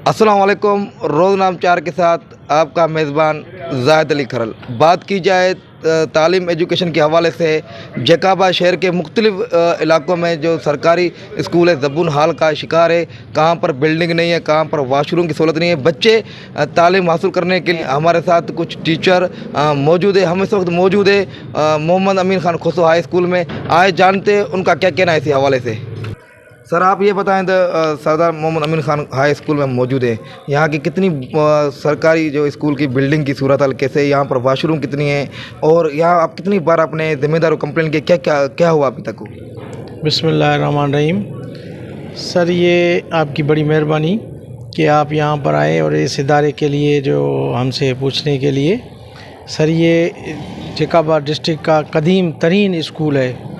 अस्सलाम वालेकुम। रोज़ नाम चार के साथ आपका मेज़बान ज़ाहिद अली खरल। बात की जाए तालीम एजुकेशन के हवाले से, जैकाबाद शहर के मुख्तलिफ़ इलाक़ों में जो सरकारी स्कूल है ज़बून हाल का शिकार है। कहाँ पर बिल्डिंग नहीं है, कहाँ पर वाशरूम की सहूलत नहीं है। बच्चे तालीम हासिल करने के लिए हमारे साथ कुछ टीचर मौजूद है। हम इस वक्त मौजूद है मोहम्मद अमीन ख़ान खोसो हाई स्कूल में। आए जानते उनका क्या कहना है इसी हवाले से। सर आप ये बताएं तो सरदार मोहम्मद अमीन ख़ान हाई स्कूल में मौजूद है। यहाँ की कितनी सरकारी जो स्कूल की बिल्डिंग की सूरत हाल कैसे, यहाँ पर वाशरूम कितनी है, और यहाँ आप कितनी बार अपने ज़िम्मेदारों को कंप्लेन किए, क्या क्या क्या हुआ अभी तक? बिस्मिल्लाहिर्रहमानिर्रहीम। सर ये आपकी बड़ी मेहरबानी कि आप यहाँ पर आए और इस इदारे के लिए जो हमसे पूछने के लिए। सर ये जैकाबाद डिस्ट्रिक्ट का कदीम तरीन स्कूल है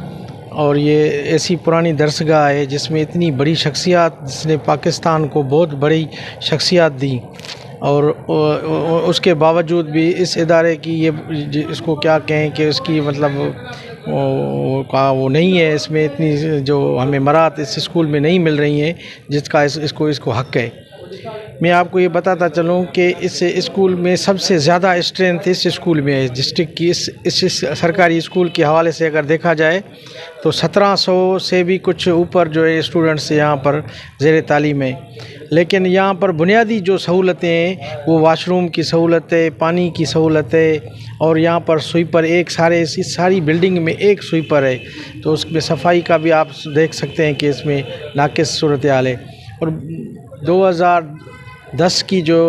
और ये ऐसी पुरानी दरसगाह है जिसमें इतनी बड़ी शख्सियत, जिसने पाकिस्तान को बहुत बड़ी शख्सियत दी, और उसके बावजूद भी इस इदारे की ये इसको क्या कहें कि उसकी मतलब वो नहीं है। इसमें इतनी जो हमें मराहत इस स्कूल में नहीं मिल रही हैं जिसका इसको हक़ है। मैं आपको ये बताता चलूँ कि इस स्कूल में सबसे ज़्यादा स्ट्रेंथ इस स्कूल में है डिस्ट्रिक्ट की। इस सरकारी स्कूल के हवाले से अगर देखा जाए तो 1700 से भी कुछ ऊपर जो है स्टूडेंट्स यहाँ पर ज़ेर तालीम है। लेकिन यहाँ पर बुनियादी जो सहूलतें हैं वो वाशरूम की सहूलत है, पानी की सहूलत है, और यहाँ पर स्वीपर इस सारी बिल्डिंग में एक स्वीपर है। तो उसमें सफाई का भी आप देख सकते हैं कि इसमें नाक़िस सूरत हाल है। और 2010 की जो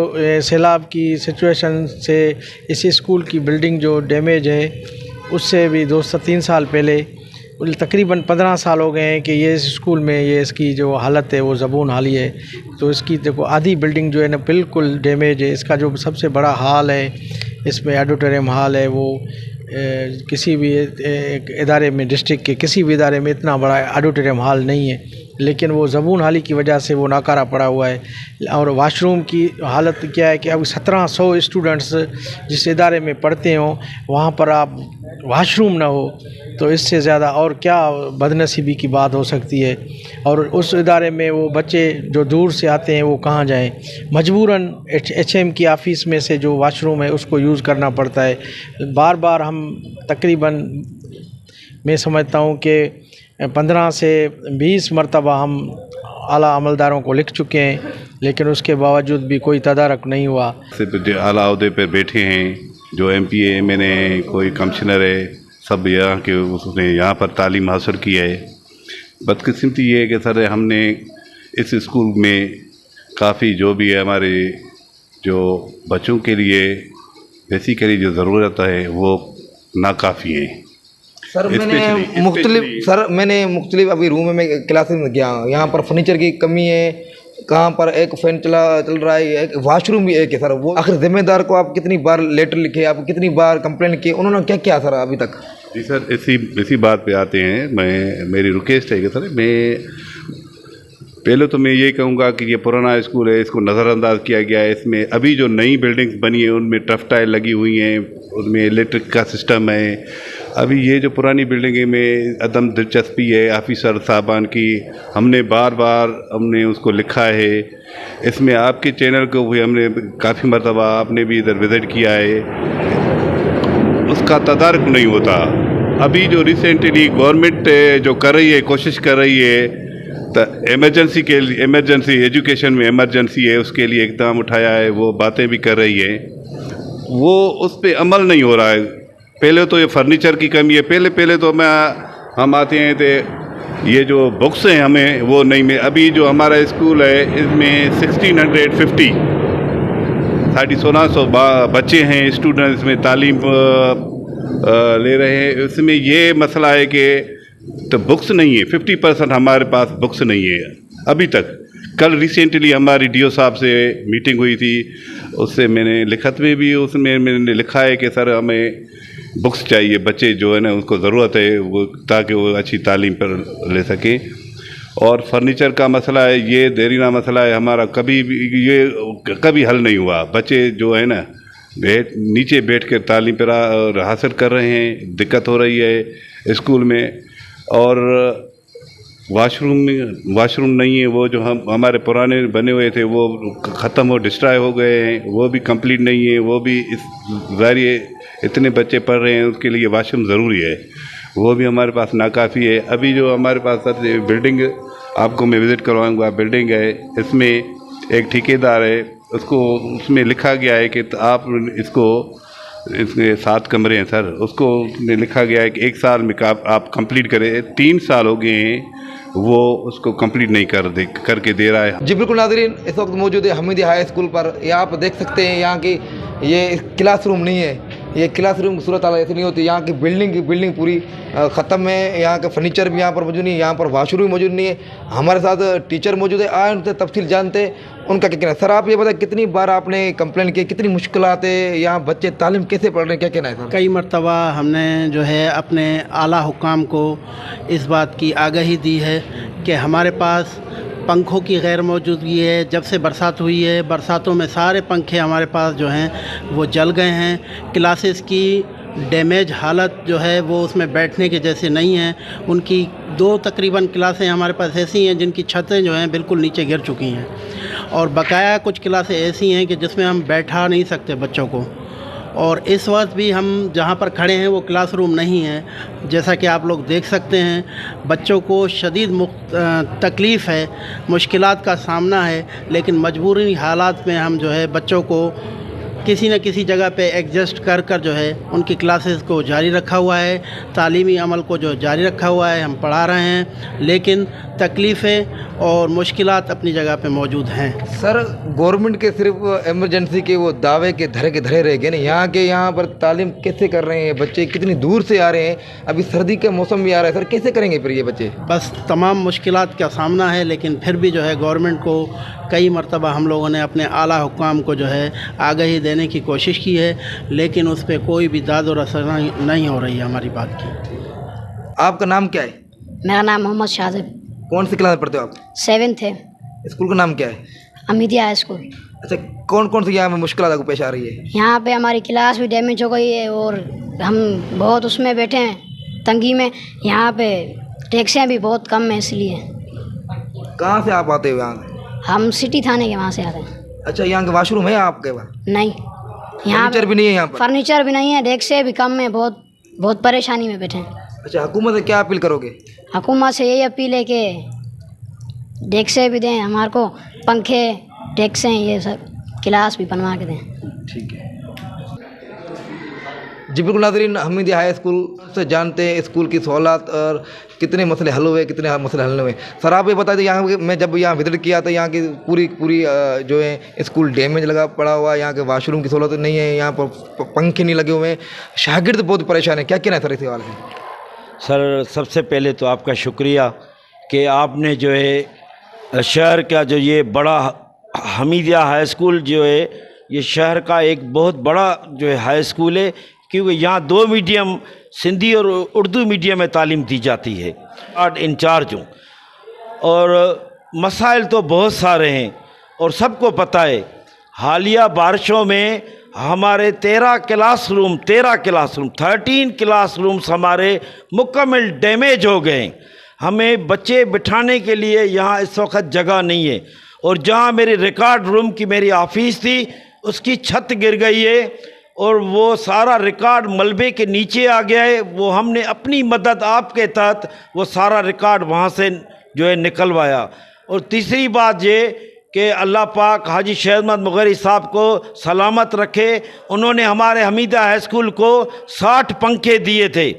सैलाब की सिचुएशन से इस स्कूल की बिल्डिंग जो डैमेज है, उससे भी 2-3 साल पहले तकरीबन 15 साल हो गए हैं कि ये इस स्कूल में ये इसकी जो हालत है वो ज़बून हाली है। तो इसकी देखो आधी बिल्डिंग जो है ना बिल्कुल डैमेज है। इसका जो सबसे बड़ा हाल है, इसमें ऑडिटोरियम हाल है, वो किसी भी इदारे में, डिस्ट्रिक्ट के किसी भी इदारे में इतना बड़ा ऑडिटोरियम हाल नहीं है, लेकिन वो ज़बून हाली की वजह से वो नाकारा पड़ा हुआ है। और वाशरूम की हालत क्या है कि अब 1700 स्टूडेंट्स जिस इदारे में पढ़ते हों वहाँ पर आप वाशरूम ना हो तो इससे ज़्यादा और क्या बदनसीबी की बात हो सकती है। और उस इदारे में वो बच्चे जो दूर से आते हैं वो कहाँ जाएं, मजबूरन HM की ऑफ़िस में से जो वाशरूम है उसको यूज़ करना पड़ता है। बार बार हम तकरीबन मैं समझता हूँ कि 15 से 20 मरतबा हम आला अमलदारों को लिख चुके हैं, लेकिन उसके बावजूद भी कोई तदारक नहीं हुआ। सिर्फ आला अहदे पर बैठे हैं जो MP है, मैंने कोई कमिश्नर है, सब यहाँ के उसने यहाँ पर तालीम हासिल की है। बदकिस्मती ये है कि सर हमने इस स्कूल में काफ़ी जो भी है हमारे जो बच्चों के लिए बेसिकली जो ज़रूरत है वो नाकाफ़ी है। सर मैंने मुख्तलिफ अभी रूम में क्लासेस में गया, यहाँ पर फर्नीचर की कमी है, कहाँ पर एक फ़ैन चल रहा है, एक वाशरूम भी एक है। सर वो आखिर ज़िम्मेदार को आप कितनी बार लेटर लिखे, आप कितनी बार कंप्लेन किए, उन्होंने क्या किया सर अभी तक? जी सर, इसी बात पे आते हैं। मेरी रिक्वेस्ट है कि सर पहले तो मैं ये कहूँगा कि ये पुराना स्कूल है, इसको नज़रअंदाज किया गया है। इसमें अभी जो नई बिल्डिंग्स बनी है उनमें टफ टाइल लगी हुई हैं, उनमें इलेक्ट्रिक का सिस्टम है। अभी ये जो पुरानी बिल्डिंग में अदम दिलचस्पी है ऑफिसर साहबान की, हमने बार बार उसको लिखा है। इसमें आपके चैनल को भी हमने काफ़ी मरतबा आपने भी इधर विज़िट किया है, उसका तदारक नहीं होता। अभी जो रिसेंटली गवर्नमेंट जो कर रही है, कोशिश कर रही है, तो इमरजेंसी एजुकेशन में इमरजेंसी है उसके लिए इकदाम उठाया है, वो बातें भी कर रही है, वो उस पर अमल नहीं हो रहा है। पहले तो ये फर्नीचर की कमी है, पहले तो हम आते हैं तो ये जो बुक्स हैं हमें वो नहीं मिले। अभी जो हमारा स्कूल है इसमें 1650 1650 बच्चे हैं, स्टूडेंट्स में तालीम ले रहे हैं। इसमें ये मसला है कि तो बुक्स नहीं है, 50% हमारे पास बुक्स नहीं है अभी तक। कल रिसेंटली हमारी DO साहब से मीटिंग हुई थी, उससे मैंने लिखत में भी उसमें मैंने लिखा है कि सर हमें बुक्स चाहिए, बच्चे जो है ना उनको ज़रूरत है वो, ताकि वो अच्छी तालीम पर ले सकें। और फर्नीचर का मसला है, ये देरीना मसला है हमारा, कभी हल नहीं हुआ। बच्चे जो है ना नीचे बैठ कर तालीम पर हासिल कर रहे हैं, दिक्कत हो रही है स्कूल में। और वाशरूम नहीं है, वो जो हमारे पुराने बने हुए थे वो ख़त्म हो डिस्ट्रॉय हो गए हैं, वो भी कंप्लीट नहीं है, वो भी इस ज़रिए इतने बच्चे पढ़ रहे हैं उसके लिए वाशरूम ज़रूरी है, वो भी हमारे पास नाकाफ़ी है। अभी जो हमारे पास सर बिल्डिंग आपको मैं विज़िट करवाऊँगा, बिल्डिंग है, इसमें एक ठेकेदार है, उसमें लिखा गया है कि आप इसके 7 कमरे हैं सर, उसको लिखा गया है कि 1 साल में आप कंप्लीट करें। 3 साल हो गए हैं वो उसको कंप्लीट नहीं करके दे रहा है। जी बिल्कुल नाज़रीन, इस वक्त मौजूद है हमीदिया हाई स्कूल पर। यहाँ आप देख सकते हैं यहाँ की ये क्लासरूम नहीं है, ये क्लासरूम की सूरत हाल ऐसी नहीं होती। यहाँ की बिल्डिंग पूरी ख़त्म है, यहाँ का फर्नीचर भी यहाँ पर मौजूद नहीं है, यहाँ पर वाशरूम भी मौजूद नहीं है। हमारे साथ टीचर मौजूद है, आए उनसे तफसील जानते हैं उनका क्या कहना है। सर आप ये बताएं, कितनी बार आपने कंप्लेंट की, कितनी मुश्किलात है, यहाँ बच्चे तालीम कैसे पढ़ रहे हैं, क्या कहना है सर? कई मरतबा हमने जो है अपने आला हुकाम को इस बात की आगाही दी है कि हमारे पास पंखों की गैर मौजूदगी है। जब से बरसात हुई है, बरसातों में सारे पंखे हमारे पास जो हैं वो जल गए हैं। क्लासेस की डैमेज हालत जो है वो उसमें बैठने के जैसे नहीं है। उनकी 2 तकरीबन क्लासें हमारे पास ऐसी हैं जिनकी छतें जो हैं बिल्कुल नीचे गिर चुकी हैं, और बकाया कुछ क्लासें ऐसी हैं कि जिसमें हम बैठा नहीं सकते बच्चों को। और इस वक्त भी हम जहाँ पर खड़े हैं वो क्लासरूम नहीं है, जैसा कि आप लोग देख सकते हैं। बच्चों को शदीद तकलीफ़ है, मुश्किलात का सामना है, लेकिन मजबूरी हालात में हम जो है बच्चों को किसी न किसी जगह पे एडजस्ट कर जो है उनकी क्लासेस को जारी रखा हुआ है, तालीमी अमल को जो जारी रखा हुआ है हम पढ़ा रहे हैं, लेकिन तकलीफ़ें और मुश्किलात अपनी जगह पे मौजूद हैं। सर गवर्नमेंट के सिर्फ इमरजेंसी के वो दावे के धरे रह गए ना, यहाँ पर तालीम कैसे कर रहे हैं बच्चे, कितनी दूर से आ रहे हैं, अभी सर्दी का मौसम भी आ रहा है सर, कैसे करेंगे फिर ये बच्चे? बस तमाम मुश्किलात का सामना है, लेकिन फिर भी जो है गवर्नमेंट को कई मरतबा हम लोगों ने अपने आला हुक्काम को जो है आगाही देने की कोशिश की है, लेकिन उस पर कोई भी दाद और असर नहीं हो रही है हमारी बात की। आपका नाम क्या है? मेरा नाम मोहम्मद शाजिब। कौन सी क्लास में पढ़ते हो आप? 7th है। स्कूल का नाम क्या है? Hamidia high school. अच्छा, कौन सी यहाँ में मुश्किल आपको पेश आ रही है? यहाँ पे हमारी क्लास भी डैमेज हो गई है और हम बहुत उसमें बैठे हैं तंगी में। यहाँ पे टैक्सियाँ भी बहुत कम है, इसलिए। कहाँ से आप आते हो यहाँ? हम सिटी थाने के वहाँ से आते हैं। अच्छा, यहाँ के वाशरूम है आपके पास? नहीं, यहाँ फर्नीचर भी नहीं है यहाँ पर? फर्नीचर भी नहीं है, टैक्सियाँ भी कम है, बहुत परेशानी में बैठे हैं। अच्छा, हुकूमत से क्या अपील करोगे? हुकूमत से यही अपील है कि टैक्सियाँ भी दें हमारे को, पंखे टैक्सें ये सब क्लास भी बनवा के दें। ठीक है जी बिल्कुल नाज़रीन, हमीदिया हाई स्कूल से जानते हैं स्कूल की सहूलत और कितने मसले हल हुए, कितने मसले हल हुए। सर आप ये बता दें, यहाँ मैं जब यहाँ विजिट किया था, यहाँ की पूरी जो है स्कूल डैमेज लगा पड़ा हुआ है, यहाँ के वाशरूम की सहूलत नहीं है, यहाँ पर पंखे नहीं लगे हुए हैं, शागिर्द बहुत परेशान है, क्या कहना है सर इस हवाले से? सर सबसे पहले तो आपका शुक्रिया कि आपने जो है शहर का जो ये बड़ा हमीदिया हाई स्कूल जो है ये शहर का एक बहुत बड़ा जो है हाई स्कूल है, क्योंकि यहाँ 2 मीडियम सिंधी और उर्दू मीडियम में तालीम दी जाती है। इंचार्ज हूँ और मसाइल तो बहुत सारे हैं और सबको पता है। हालिया बारिशों में हमारे 13 क्लासरूम 13 क्लासरूम्स हमारे मुकम्मल डैमेज हो गए। हमें बच्चे बिठाने के लिए यहाँ इस वक्त जगह नहीं है, और जहाँ मेरी रिकॉर्ड रूम की मेरी ऑफिस थी उसकी छत गिर गई है और वो सारा रिकॉर्ड मलबे के नीचे आ गया है। वो हमने अपनी मदद आपके तहत वो सारा रिकॉर्ड वहाँ से जो है निकलवाया। और तीसरी बात ये कि अल्लाह पाक हाजी शहज़मत मुग़री साहब को सलामत रखे, उन्होंने हमारे हमीदिया हाई स्कूल को 60 पंखे दिए थे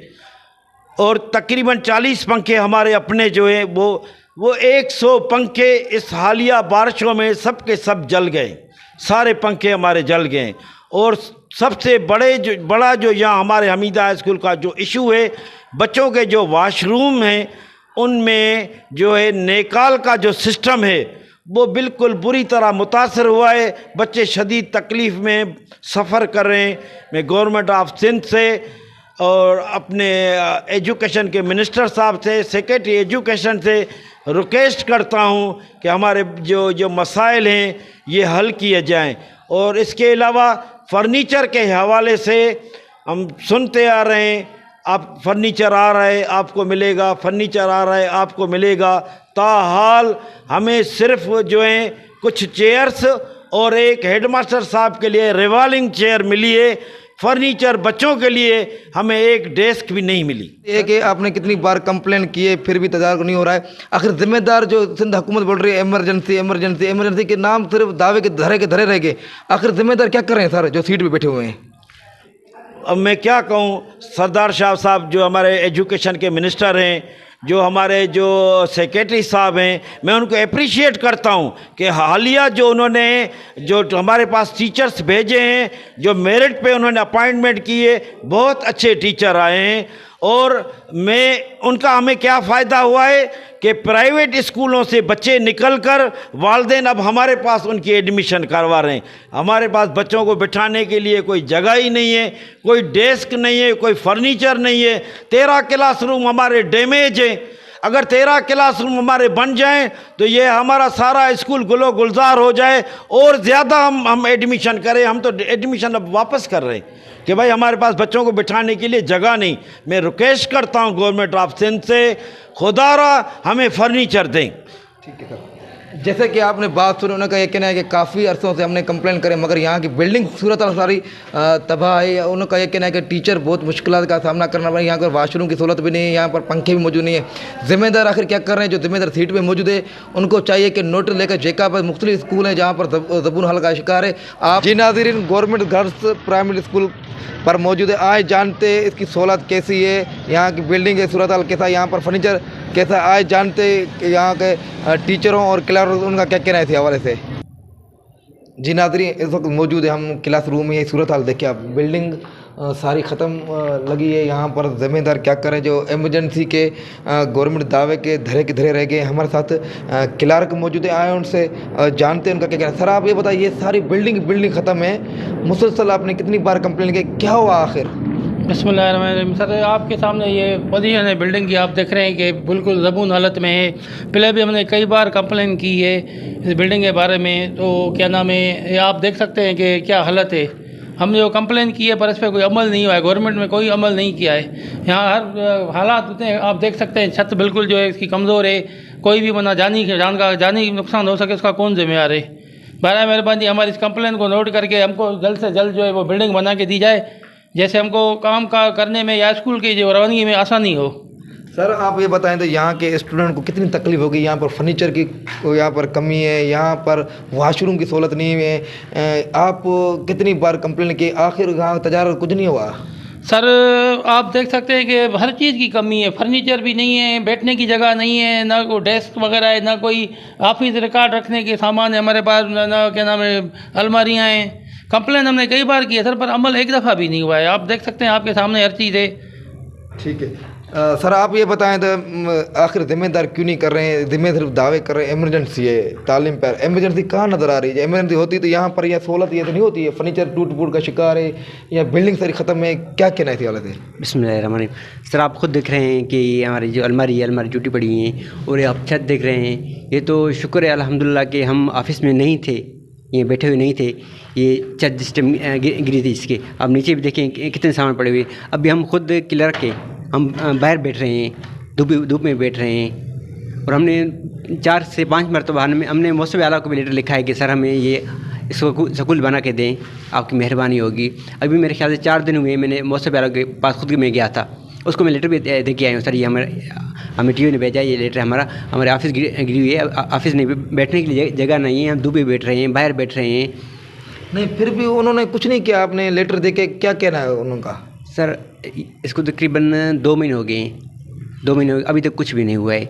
और तकरीबन 40 पंखे हमारे अपने जो हैं वो 100 पंखे इस हालिया बारिशों में सब के सब जल गए, सारे पंखे हमारे जल गए। और सबसे बड़ा जो यहाँ हमारे हमीदिया हाई स्कूल का जो इशू है, बच्चों के जो वाशरूम हैं उनमें जो है नेकाल का जो सिस्टम है वो बिल्कुल बुरी तरह मुतासर हुआ है। बच्चे शदीद तकलीफ़ में सफ़र कर रहे हैं। मैं गवर्नमेंट ऑफ सिंध से और अपने एजुकेशन के मिनिस्टर साहब से, सेक्रेटरी एजुकेशन से रिक्वेस्ट करता हूं कि हमारे जो मसाइल हैं ये हल किए जाएं। और इसके अलावा फर्नीचर के हवाले से हम सुनते आ रहे हैं, आप फर्नीचर आ रहा है आपको मिलेगा, फर्नीचर आ रहा है आपको मिलेगा, ताहाल हमें सिर्फ जो है कुछ चेयर्स और एक हेडमास्टर साहब के लिए रिवॉल्विंग चेयर मिली है। फर्नीचर बच्चों के लिए हमें एक डेस्क भी नहीं मिली। एक आपने कितनी बार कंप्लेन किए फिर भी तदारक नहीं हो रहा है। आखिर जिम्मेदार जो सिंध हुकूमत बोल रही है इमरजेंसी इमरजेंसी इमरजेंसी के नाम सिर्फ दावे के धरे रह गए। आखिर जिम्मेदार क्या कर रहे हैं सर जो सीट पे बैठे हुए हैं? अब मैं क्या कहूँ, सरदार शाह साहब जो हमारे एजुकेशन के मिनिस्टर हैं, जो हमारे जो सेक्रेटरी साहब हैं, मैं उनको अप्रिशिएट करता हूं कि हालिया जो उन्होंने जो हमारे पास टीचर्स भेजे हैं, जो मेरिट पे उन्होंने अपॉइंटमेंट किए, बहुत अच्छे टीचर आए हैं। और मैं उनका हमें क्या फ़ायदा हुआ है कि प्राइवेट स्कूलों से बच्चे निकलकर वालिदैन अब हमारे पास उनकी एडमिशन करवा रहे हैं। हमारे पास बच्चों को बिठाने के लिए कोई जगह ही नहीं है, कोई डेस्क नहीं है, कोई फर्नीचर नहीं है। 13 क्लासरूम हमारे डैमेज हैं। अगर 13 क्लासरूम हमारे बन जाएं तो ये हमारा सारा स्कूल गुलो गुलजार हो जाए और ज़्यादा हम एडमिशन करें। हम तो एडमिशन अब वापस कर रहे हैं कि भाई हमारे पास बच्चों को बिठाने के लिए जगह नहीं। मैं रिक्वेस्ट करता हूं गवर्नमेंट ऑफ सिंध से, खुदारा हमें फर्नीचर दें। ठीक है सर, जैसे कि आपने बात सुनी, उन्होंने का ये कहना है कि काफ़ी अरसों से हमने कंप्लेन करे मगर यहाँ की बिल्डिंग सूरत सारी तबाह है। उनका ये कहना है कि टीचर बहुत मुश्किल का सामना करना पड़ा, यहाँ पर वाशरूम की सहूलत भी नहीं है, यहाँ पर पंखे भी मौजूद नहीं है। जिम्मेदार आखिर क्या कर रहे हैं? जो जिम्मेदार सीट पे मौजूद है उनको चाहिए कि नोटिस लेकर जेका पर मुख्तलिफ स्कूल हैं जहाँ पर ज़बून हल का शिकार है। आप जी नाज़रीन, गवर्नमेंट गर्ल्स प्राइमरी स्कूल पर मौजूद है। आए जानते इसकी सहूलत कैसी है, यहाँ की बिल्डिंग है सूरत हाल कैसा, यहाँ पर फर्नीचर कैसा, आए जानते यहाँ के टीचरों और क्लास उनका क्या कहना है इस हवाले से। जी नाज़रीन, इस वक्त मौजूद है हम क्लास रूम में। ये सूरत हाल देखिए आप, बिल्डिंग सारी ख़त्म लगी है। यहाँ पर ज़िम्मेदार क्या करें? जो इमरजेंसी के गवर्नमेंट दावे के धरे रह गए। हमारे साथ क्लार्क मौजूद है, आए उनसे जानते हैं उनका क्या कहना है। सर आप ये बताइए, ये सारी बिल्डिंग ख़त्म है, मुसलसल आपने कितनी बार कंप्लेन की, क्या हुआ आखिर? बिस्मिल्लाहिर्रहमानिर्रहीम। सर आपके सामने ये पोजीशन है बिल्डिंग की, आप देख रहे हैं कि बिल्कुल ज़बून हालत में है। पहले भी हमने कई बार कंप्लेन की है इस बिल्डिंग के बारे में, तो क्या नाम है, ये आप देख सकते हैं कि क्या हालत है। हमने जो कंप्लेन की है पर इस पर कोई अमल नहीं हुआ है, गवर्नमेंट में कोई अमल नहीं किया है। यहाँ हर हालात होते हैं, आप देख सकते हैं छत बिल्कुल जो है इसकी कमज़ोर है। कोई भी बना जानी नुकसान हो सके उसका कौन जिम्मेदार है? बराए मेहरबानी हमारी इस कंप्लेन को नोट करके हमको जल्द से जल्द जो है वो बिल्डिंग बना के दी जाए, जैसे हमको काम का करने में या स्कूल की जो रवानगी में आसानी हो। सर आप ये बताएं तो यहाँ के स्टूडेंट को कितनी तकलीफ होगी? यहाँ पर फर्नीचर की यहाँ पर कमी है, यहाँ पर वाशरूम की सहूलत नहीं है। आप कितनी बार कंप्लेन की, आखिर यहाँ तजारत कुछ नहीं हुआ? सर आप देख सकते हैं कि हर चीज़ की कमी है, फर्नीचर भी नहीं है, बैठने की जगह नहीं है, ना कोई डेस्क वगैरह है, ना कोई ऑफिस रिकॉर्ड रखने के सामान है हमारे पास, ना क्या नाम है अलमारियाँ हैं। कंप्लेन हमने कई बार की है सर, पर अमल एक दफ़ा भी नहीं हुआ है। आप देख सकते हैं, आपके सामने हर चीज़ है। ठीक है सर, आप ये बताएं तो आखिर जिम्मेदार क्यों नहीं कर रहे हैं? जिम्मे सिर्फ दावे कर रहे हैं इमरजेंसी है तालीम पर। इमरजेंसी कहाँ नज़र आ रही है? इमरजेंसी होती तो यहाँ पर यह सहूलत ये तो नहीं होती है। फर्नीचर टूट फूट का शिकार है या बिल्डिंग सारी ख़त्म है, क्या कहना है इस हालत है? बिस्मिल्लाहिर्रहमानिर्रहीम। सर आप खुद देख रहे हैं कि हमारी जो अलमारी टूटी पड़ी हैं, और ये आप छत देख रहे हैं। ये तो शुक्र है अल्हम्दुलिल्लाह कि हम ऑफिस में नहीं थे, ये बैठे हुए नहीं थे, ये छत जिस टाइम गिरी थी इसके। अब नीचे भी देखें कितने सामान पड़े हुए। अभी हम खुद क्लर्क के हम बाहर बैठ रहे हैं, धूप में बैठ रहे हैं। और हमने 4 से 5 मरतबा हमने मौसम आला को भी लेटर लिखा है कि सर हमें ये स्कूल बना के दें, आपकी मेहरबानी होगी। अभी मेरे ख्याल से 4 दिन हुए मैंने मौसम आला के पास खुद में गया था, उसको मैं लेटर भी दे के आया हूँ। सर ये हमें टीओ ने भेजा, ये लेटर हमारे ऑफिस गिरी हुई है। ऑफिस नहीं, बैठने के लिए जगह नहीं है, हम धूप में बैठ रहे हैं, बाहर बैठ रहे हैं। नहीं फिर भी उन्होंने कुछ नहीं किया? आपने लेटर दे के क्या कहना है उनका? सर इसको तकरीबन 2 महीने हो गए, 2 महीने हो गए, अभी तक कुछ भी नहीं हुआ है।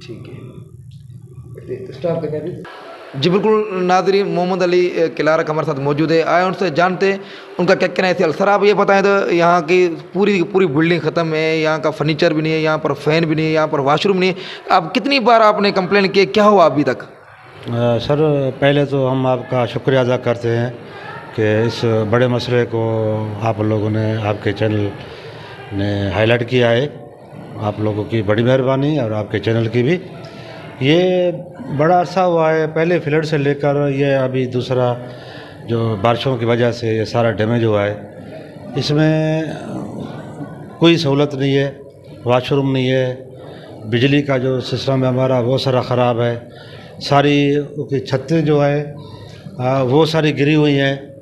ठीक है, स्टाफ का क्या? जी बिल्कुल नाज़रीन, मोहम्मद अली क्लार्क हमारे साथ मौजूद है, आए उनसे जानते हैं उनका क्या कहना है। सर आप ये बताएं तो यहाँ की पूरी बिल्डिंग ख़त्म है, यहाँ का फर्नीचर भी नहीं है, यहाँ पर फ़ैन भी नहीं है, यहाँ पर वाशरूम नहीं है। अब कितनी बार आपने कंप्लेन किए, क्या हुआ अभी तक? सर पहले तो हम आपका शुक्रिया अदा करते हैं कि इस बड़े मसले को आप लोगों ने, आपके चैनल ने हाईलाइट किया है। आप लोगों की बड़ी मेहरबानी और आपके चैनल की भी। ये बड़ा अरसा हुआ है, पहले फ्लड से लेकर ये अभी दूसरा जो बारिशों की वजह से ये सारा डैमेज हुआ है। इसमें कोई सहूलत नहीं है, वाशरूम नहीं है, बिजली का जो सिस्टम है हमारा वो सारा ख़राब है, सारी उसकी छतें जो है वो सारी गिरी हुई हैं,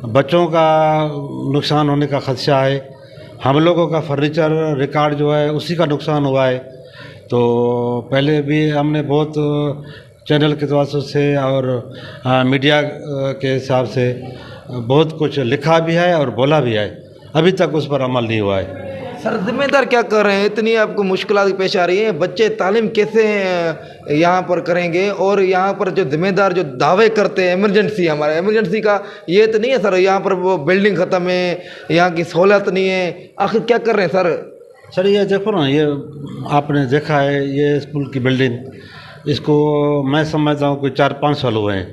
बच्चों का नुकसान होने का ख़दशा है, हम लोगों का फर्नीचर रिकॉर्ड जो है उसी का नुकसान हुआ है। तो पहले भी हमने बहुत चैनल के तवज्जुह से और मीडिया के हिसाब से बहुत कुछ लिखा भी है और बोला भी है, अभी तक उस पर अमल नहीं हुआ है। सर जिम्मेदार क्या कर रहे हैं, इतनी आपको मुश्किलात पेश आ रही है, बच्चे तालीम कैसे यहाँ पर करेंगे? और यहाँ पर जो जिम्मेदार जो दावे करते हैं इमरजेंसी, हमारा इमरजेंसी का ये तो नहीं है सर, यहाँ पर वो बिल्डिंग ख़त्म है, यहाँ की सहूलत नहीं है, आखिर क्या कर रहे हैं सर? सर ये देखो ना, ये आपने देखा है ये स्कूल की बिल्डिंग, इसको मैं समझता हूँ कोई 4-5 साल हुए हैं,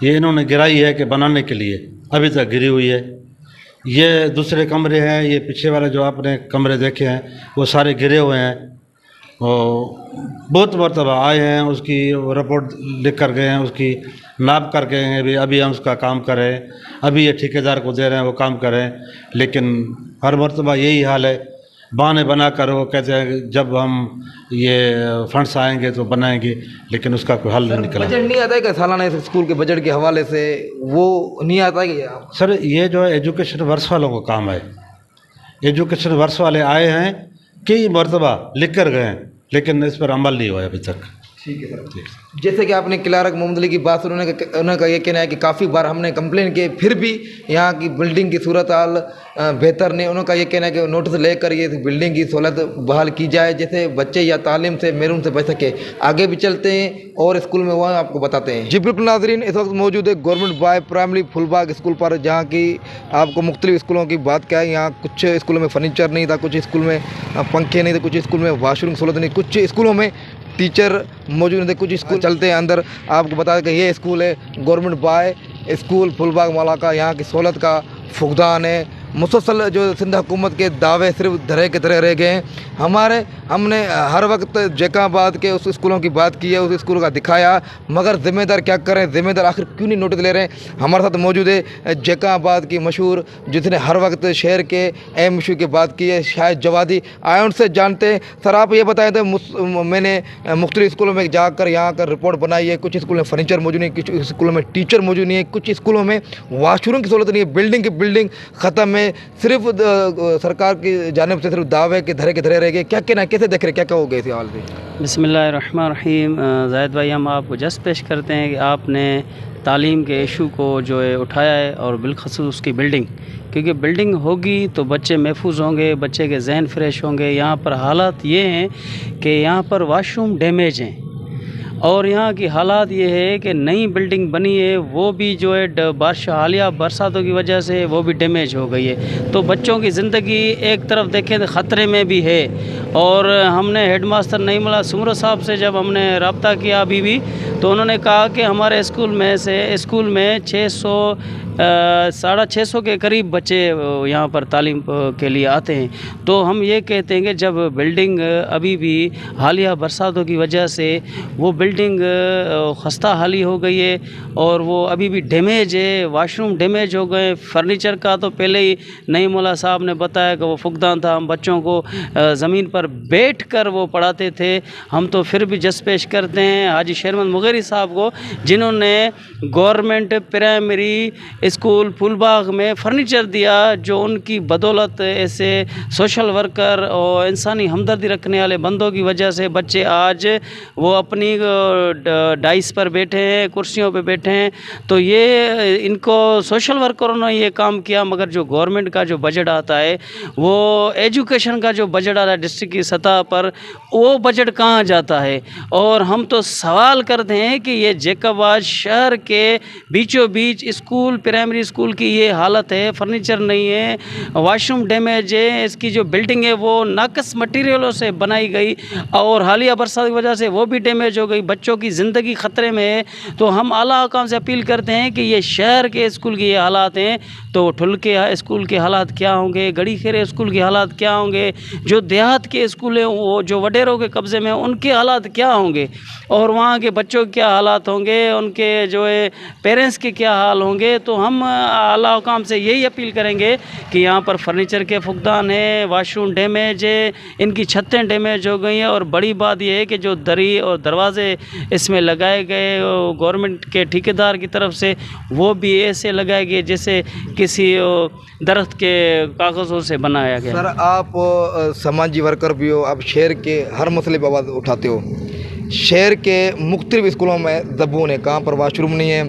ये इन्होंने गिराई है कि बनाने के लिए, अभी तक गिरी हुई है। ये दूसरे कमरे हैं, ये पीछे वाले जो आपने कमरे देखे हैं वो सारे गिरे हुए हैं, और बहुत मरतबा आए हैं, उसकी रिपोर्ट लिख कर गए हैं, उसकी नाप कर गए हैं, अभी हम उसका काम करें, अभी ये ठेकेदार को दे रहे हैं वो काम करें, लेकिन हर मरतबा यही हाल है, बहाने बना कर वो कहते हैं कि जब हम ये फंड्स आएंगे तो बनाएंगे, लेकिन उसका कोई हल नहीं निकला। बजट नहीं आता है क्या सालाना इस स्कूल के बजट के हवाले से, वो नहीं आता है क्या? सर ये जो है एजुकेशन वर्क्स वालों का काम है, एजुकेशन वर्क्स वाले आए हैं, कई मरतबा लिख कर गए हैं, लेकिन इस पर अमल नहीं हुआ है अभी तक। ठीक है सर। जैसे कि आपने क्लार्क मोहम्मद अली की बात सुनी, उन्होंने ये कहना है कि काफ़ी बार हमने कंप्लेन किए फिर भी यहाँ की बिल्डिंग की सूरत हाल बेहतर नहीं। उनका ये कहना है कि नोटिस लेकर ये बिल्डिंग की सहूलत बहाल की जाए, जैसे बच्चे या तालीम से महरूम से बच सके। आगे भी चलते हैं और स्कूल में वहाँ आपको बताते हैं। जी बिल्कुल नाज़रीन, इस वक्त मौजूद है government boy primary Phulbagh school पर, जहाँ की आपको मुख्तलिफ स्कूलों की बात क्या है। यहाँ कुछ स्कूलों में फर्नीचर नहीं था, कुछ स्कूल में पंखे नहीं थे, कुछ स्कूल में वाशरूम सहूलत नहीं, कुछ स्कूलों में टीचर मौजूद थे, कुछ स्कूल चलते हैं अंदर। आपको बता दें कि ये स्कूल है गवर्नमेंट बॉय स्कूल फुलबाग माला का। यहाँ की सहूलत का फुकदान है, मुसलसल जो सिंध हुकूमत के दावे सिर्फ धरे के धरे रह गए हैं। हमने हर वक्त जैकाबाद के उस स्कूलों की बात की है, उस स्कूल का दिखाया, मगर ज़िम्मेदार क्या करें, ज़िम्मेदार आखिर क्यों नहीं नोटिस ले रहे हैं। हमारे साथ मौजूद है जैकाबाद की मशहूर, जिसने हर वक्त शहर के अहम इशू की बात की है, शायद जवादी आए, उनसे जानते हैं। सर आप ये बताए थे, मैंने मुख्तलिफ स्कूलों में जाकर यहाँ का रिपोर्ट बनाई है, कुछ स्कूलों में फर्नीचर मौजूद नहीं, कुछ स्कूलों में टीचर मौजूद नहीं है, कुछ स्कूलों में वाशरूम की सहूलत नहीं है, बिल्डिंग ख़त्म है, सिर्फ सरकार की जानिब से सिर्फ दावे के धरे रह गए। क्या कहना, कैसे देख रहे, क्या कहोगे इस हवाले से? बिस्मिल्लाहिर्रहमानिर्रहीम। जाहिद भाई, हम आपको जस्ट पेश करते हैं कि आपने तालीम के इशू को जो है उठाया है, और बिलखसूस उसकी बिल्डिंग, क्योंकि बिल्डिंग होगी तो बच्चे महफूज होंगे, बच्चे के जहन फ्रेश होंगे। यहाँ पर हालात ये हैं कि यहाँ पर वाशरूम डैमेज हैं, और यहाँ की हालात ये है कि नई बिल्डिंग बनी है वो भी जो है हालिया बरसातों की वजह से वो भी डैमेज हो गई है। तो बच्चों की ज़िंदगी एक तरफ देखें तो ख़तरे में भी है। और हमने हेडमास्टर नईमुल्लाह सुमरो साहब से जब हमने रब्ता किया अभी भी, तो उन्होंने कहा कि हमारे स्कूल में 600 के करीब बच्चे यहाँ पर तालीम के लिए आते हैं। तो हम ये कहते हैं कि जब बिल्डिंग अभी भी हालिया बरसातों की वजह से वो बिल्डिंग खस्ता हाली हो गई है, और वो अभी भी डैमेज है, वाशरूम डैमेज हो गए। फर्नीचर का तो पहले ही नईमुल्लाह साहब ने बताया कि वो फुकदान था, हम बच्चों को ज़मीन पर बैठकर वो पढ़ाते थे। हम तो फिर भी जस पेश करते हैं हाजी शेरमन मुगेरी साहब को, जिन्होंने गवर्नमेंट प्राइमरी स्कूल फुलबाग में फर्नीचर दिया, जो उनकी बदौलत ऐसे सोशल वर्कर और इंसानी हमदर्दी रखने वाले बंदों की वजह से बच्चे आज वो अपनी डाइस पर बैठे हैं, कुर्सियों पे बैठे हैं। तो ये इनको सोशल वर्करों ने ये काम किया, मगर जो गवर्नमेंट का जो बजट आता है, वो एजुकेशन का जो बजट आता है डिस्ट्रिक्ट की सतह पर, वो बजट कहाँ जाता है। और हम तो सवाल करते हैं कि ये जैकाबाद शहर के बीचों बीच स्कूल, प्राइमरी स्कूल की ये हालत है, फर्नीचर नहीं है, वाशरूम डैमेज है, इसकी जो बिल्डिंग है वो नाकस मटेरियलों से बनाई गई, और हालिया बरसात की वजह से वो भी डैमेज हो गई, बच्चों की ज़िंदगी ख़तरे में है। तो हम आला हुकाम से अपील करते हैं कि ये शहर के स्कूल की ये हालात हैं, तो ठुल के स्कूल के हालात क्या होंगे, गड़ी खेरे स्कूल के हालात क्या होंगे, जो देहात के स्कूल हैं वो जो वडेरों के कब्ज़े में उनके हालात क्या होंगे, और वहाँ के बच्चों के क्या हालात होंगे, उनके जो है पेरेंट्स के क्या हाल होंगे। तो हम आला हुकाम से यही अपील करेंगे कि यहाँ पर फर्नीचर के फुकदान है, वाशरूम डैमेज है, इनकी छतें डैमेज हो गई हैं। और बड़ी बात यह है कि जो दरी और दरवाज़े इसमें लगाए गए गवर्नमेंट के ठेकेदार की तरफ से, वो भी ऐसे लगाए गए जैसे किसी दरख्त के कागज़ों से बनाया गया। सर, आप समाजी वर्कर भी हो, आप शहर के हर मसले पर आवाज़ उठाते हो। शहर के मुख्तलिफ स्कूलों में ज़बून है, कहाँ पर वाशरूम नहीं है,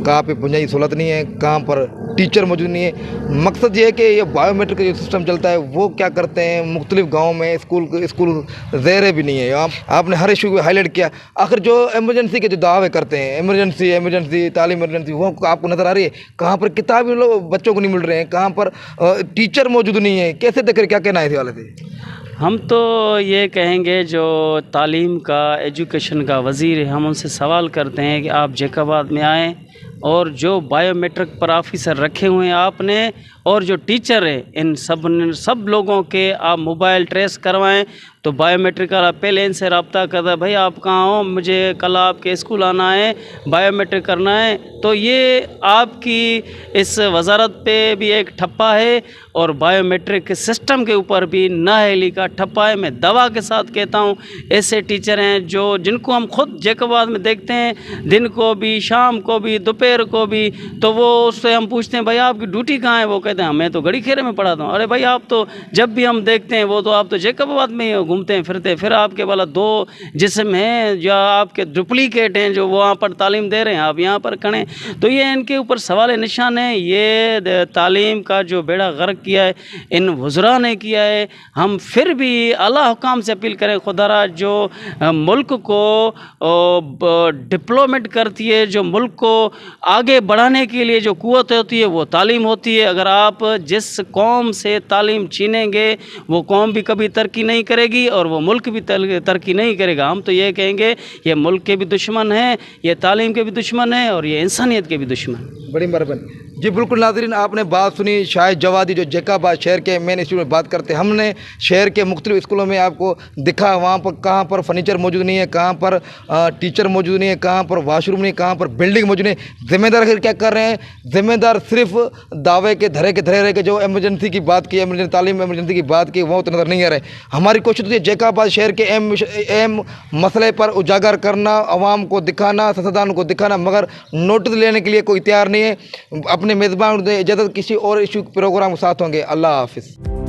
कहाँ पे बुनियादी सहूलत नहीं है, कहाँ पर टीचर मौजूद नहीं है। मकसद ये है कि ये बायोमेट्रिक जो सिस्टम चलता है वो क्या करते हैं, मुख्तलिफ गाँव में स्कूल ज़ेरे भी नहीं है। आपने हर इशू को हाईलाइट किया। आखिर जो एमरजेंसी के जो दावे करते हैं, एमरजेंसी तालीम एमरजेंसी, वो आपको नज़र आ रही है? कहाँ पर किताब लोग बच्चों को नहीं मिल रहे हैं, कहाँ पर टीचर मौजूद नहीं है, कैसे देख रहे, क्या कहना है इस वाले से? हम तो ये कहेंगे जो तालीम का, एजुकेशन का वज़ीर है, हम उनसे सवाल करते हैं कि आप जैकाबाद में आएँ और जो बायोमेट्रिक पर ऑफिसर रखे हुए हैं आपने, और जो टीचर हैं, इन सब लोगों के आप मोबाइल ट्रेस करवाएं। तो बायोमेट्रिक वाला पहले इनसे रब्ता करता है, भाई आप कहाँ हो, मुझे कल आपके स्कूल आना है, बायोमेट्रिक करना है। तो ये आपकी इस वजारत पे भी एक ठप्पा है और बायोमेट्रिक सिस्टम के ऊपर भी नाअहली का ठप्पा है। मैं दवा के साथ कहता हूँ, ऐसे टीचर हैं जिनको हम खुद जैकाबाद में देखते हैं, दिन को भी, शाम को भी, दोपहर को भी। तो वो उससे हम पूछते हैं, भाई आपकी ड्यूटी कहाँ है? वो कहते हैं मैं तो गड़ी खेरे में पढ़ाता हूँ। अरे भाई, आप तो जब भी हम देखते हैं वो तो आप तो जैकाबाद में ही घूमते हैं फिरते, फिर आपके वाला 2 जिस्म हैं जो आपके डुप्लीकेट हैं जो वहाँ पर तालीम दे रहे हैं, आप यहाँ पर खड़े। तो ये इनके ऊपर सवाल निशान है। ये तालीम का जो बेड़ा गर्क किया है इन वज़रा ने किया है। हम फिर भी आला हुकाम से अपील करें, खुदारा जो मुल्क को डिप्लोमेट करती है, जो मुल्क को आगे बढ़ाने के लिए जो कुव्वत होती है वो तालीम होती है। अगर आप जिस कौम से तालीम छीनेंगे वो कौम भी कभी तरक्की नहीं करेगी और वो मुल्क भी तरक्की नहीं करेगा। हम तो ये कहेंगे ये मुल्क के भी दुश्मन हैं, ये तालीम के भी दुश्मन हैं और ये इंसानियत के भी दुश्मन। बड़ी मेहरबानी जी। बिल्कुल नाज़रीन, आपने बात सुनी शाहिद जवादी जो जैकाबाद शहर के मेन स्कूल में बात करते हैं। हमने शहर के मुख्तलिफ स्कूलों में आपको दिखा, वहाँ पर कहाँ पर फर्नीचर मौजूद नहीं है, कहाँ पर टीचर मौजूद नहीं है, कहाँ पर वाशरूम नहीं है, कहाँ पर बिल्डिंग मौजूद नहीं है। ज़िम्मेदार क्या कर रहे हैं? ज़िम्मेदार सिर्फ दावे के धरे रह के जो एमरजेंसी की बात की, एमरजेंसी तालीम एमरजेंसी की बात की, वो तो नज़र नहीं आ रहे। हमारी कोशिश है जैकाबाद शहर के अहम मसले पर उजागर करना, आवाम को दिखाना, सियासतदान को दिखाना, मगर नोटिस लेने के लिए कोई तैयार नहीं है। अपने मेज़बान इजाज़त, किसी और इशू प्रोग्राम के साथ होंगे। अल्लाह हाफिज़।